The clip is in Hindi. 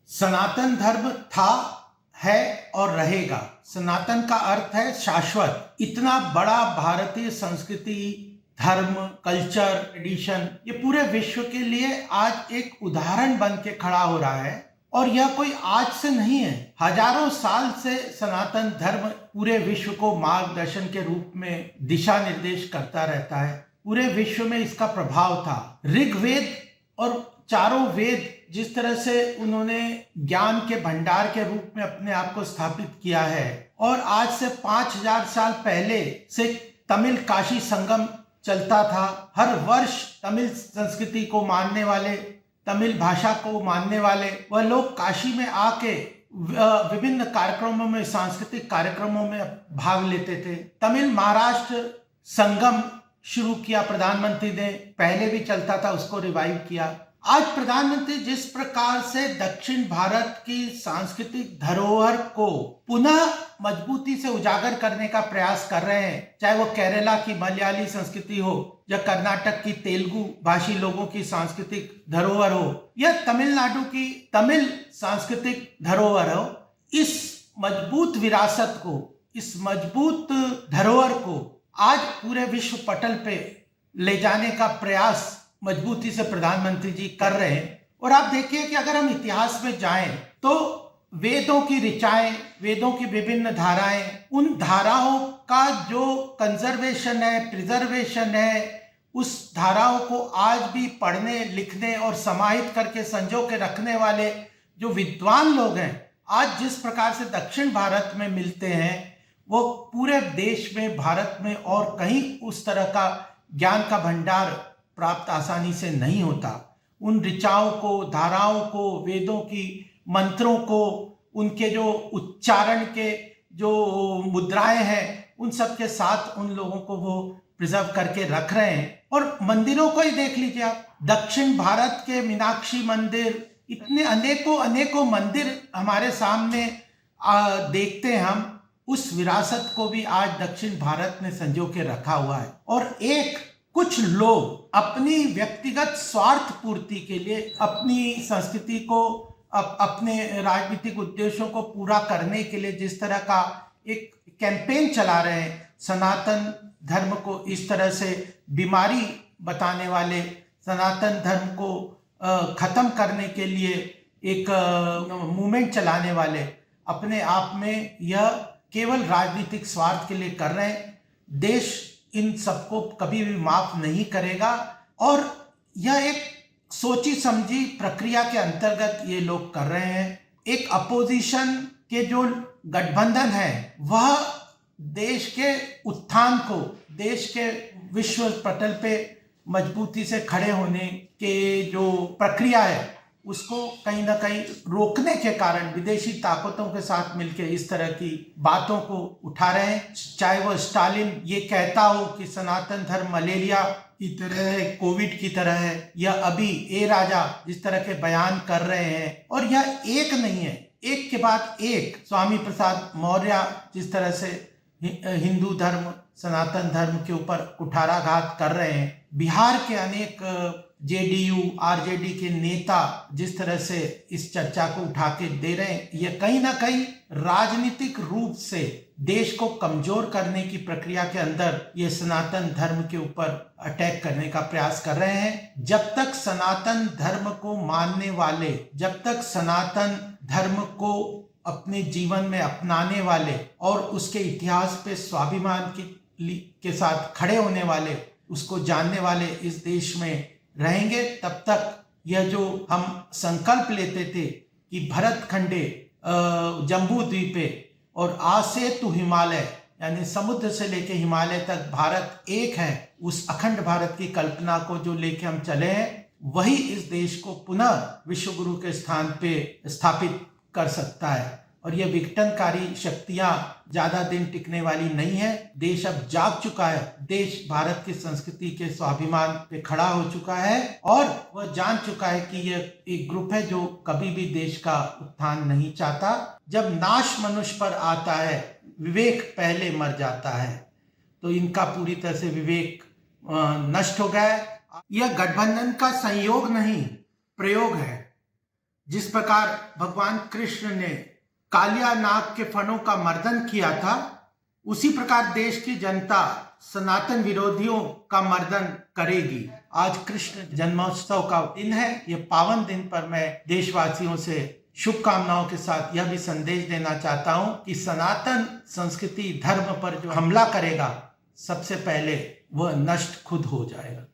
सनातन धर्म था, है और रहेगा। सनातन का अर्थ है शाश्वत। इतना बड़ा भारतीय संस्कृति, धर्म, कल्चर, ट्रेडिशन ये पूरे विश्व के लिए आज एक उदाहरण बन के खड़ा हो रहा है। और यह कोई आज से नहीं है, हजारों साल से सनातन धर्म पूरे विश्व को मार्गदर्शन के रूप में दिशा निर्देश करता रहता है। पूरे विश्व में इसका प्रभाव था। ऋग्वेद और चारों वेद जिस तरह से उन्होंने ज्ञान के भंडार के रूप में अपने आप को स्थापित किया है, और आज से 5000 साल पहले से तमिल काशी संगम चलता था। हर वर्ष तमिल संस्कृति को मानने वाले, तमिल भाषा को मानने वाले वह लोग काशी में आके विभिन्न कार्यक्रमों में, सांस्कृतिक कार्यक्रमों में भाग लेते थे। तमिल महाराष्ट्र संगम शुरू किया प्रधानमंत्री ने, पहले भी चलता था, उसको रिवाइव किया। आज प्रधानमंत्री जिस प्रकार से दक्षिण भारत की सांस्कृतिक धरोहर को पुनः मजबूती से उजागर करने का प्रयास कर रहे हैं, चाहे वो केरला की मलयाली संस्कृति हो या कर्नाटक की तेलुगु भाषी लोगों की सांस्कृतिक धरोहर हो या तमिलनाडु की तमिल सांस्कृतिक धरोहर हो, इस मजबूत विरासत को, इस मजबूत धरोहर को आज पूरे विश्व पटल पे ले जाने का प्रयास मजबूती से प्रधानमंत्री जी कर रहे हैं। और आप देखिए कि अगर हम इतिहास में जाएं तो वेदों की ऋचाएं, वेदों की विभिन्न धाराएं, उन धाराओं का जो कंजर्वेशन है, प्रिजर्वेशन है, उस धाराओं को आज भी पढ़ने, लिखने और समाहित करके संजो के रखने वाले जो विद्वान लोग हैं, आज जिस प्रकार से दक्षिण भारत में मिलते हैं, वो पूरे देश में, भारत में और कहीं उस तरह का ज्ञान का भंडार प्राप्त आसानी से नहीं होता। उन ऋचाओं को, धाराओं को, वेदों की मंत्रों को, उनके जो उच्चारण के जो मुद्राएं हैं, उन सब के साथ उन लोगों को वो प्रिजर्व करके रख रहे हैं। और मंदिरों को ही देख लीजिए आप, दक्षिण भारत के मीनाक्षी मंदिर, इतने अनेकों अनेकों मंदिर हमारे सामने देखते हैं हम। उस विरासत को भी आज दक्षिण भारत ने संजो के रखा हुआ है। और कुछ लोग अपनी व्यक्तिगत स्वार्थ पूर्ति के लिए, अपनी संस्कृति को, अपने राजनीतिक उद्देश्यों को पूरा करने के लिए जिस तरह का एक कैंपेन चला रहे हैं, सनातन धर्म को इस तरह से बीमारी बताने वाले, सनातन धर्म को खत्म करने के लिए एक मूवमेंट चलाने वाले, अपने आप में यह केवल राजनीतिक स्वार्थ के लिए कर रहे हैं। देश इन सबको कभी भी माफ नहीं करेगा। और यह एक सोची समझी प्रक्रिया के अंतर्गत ये लोग कर रहे हैं। एक अपोजिशन के जो गठबंधन है, वह देश के उत्थान को, देश के विश्व पटल पे मजबूती से खड़े होने के जो प्रक्रिया है, उसको कहीं ना कहीं रोकने के कारण विदेशी ताकतों के साथ मिलकर इस तरह की बातों को उठा रहे हैं। चाहे वो स्टालिन ये कहता हो कि सनातन धर्म मलेरिया की तरह है, कोविड की तरह है, या अभी ए राजा जिस तरह के बयान कर रहे हैं। और यह एक नहीं है, एक के बाद एक स्वामी प्रसाद मौर्य जिस तरह से हिंदू धर्म, सनातन धर्म के ऊपर कुठाराघात कर रहे हैं। बिहार के अनेक जेडीयू, आरजेडी के नेता जिस तरह से इस चर्चा को उठा के दे रहे हैं, यह कहीं ना कहीं राजनीतिक रूप से देश को कमजोर करने की प्रक्रिया के अंदर ये सनातन धर्म के ऊपर अटैक करने का प्रयास कर रहे हैं। जब तक सनातन धर्म को मानने वाले, जब तक सनातन धर्म को अपने जीवन में अपनाने वाले और उसके इतिहास पे स्वाभिमान के साथ खड़े होने वाले, उसको जानने वाले इस देश में रहेंगे, तब तक यह जो हम संकल्प लेते थे कि भरत खंडे जम्बू द्वीपे और आसेतु हिमालय, यानी समुद्र से लेके हिमालय तक भारत एक है, उस अखंड भारत की कल्पना को जो लेके हम चले हैं, वही इस देश को पुनः विश्व गुरु के स्थान पे स्थापित कर सकता है। और ये विघटनकारी शक्तियां ज्यादा दिन टिकने वाली नहीं है। देश अब जाग चुका है, देश भारत की संस्कृति के स्वाभिमान पे खड़ा हो चुका है और वह जान चुका है कि यह एक ग्रुप है जो कभी भी देश का उत्थान नहीं चाहता। जब नाश मनुष्य पर आता है, विवेक पहले मर जाता है। तो इनका पूरी तरह से विवेक नष्ट हो गया है। यह गठबंधन का संयोग नहीं, प्रयोग है। जिस प्रकार भगवान कृष्ण ने कालिया नाग के फणों का मर्दन किया था, उसी प्रकार देश की जनता सनातन विरोधियों का मर्दन करेगी। आज कृष्ण जन्मोत्सव का दिन है। ये पावन दिन पर मैं देशवासियों से शुभकामनाओं के साथ यह भी संदेश देना चाहता हूं कि सनातन संस्कृति धर्म पर जो हमला करेगा, सबसे पहले वह नष्ट खुद हो जाएगा।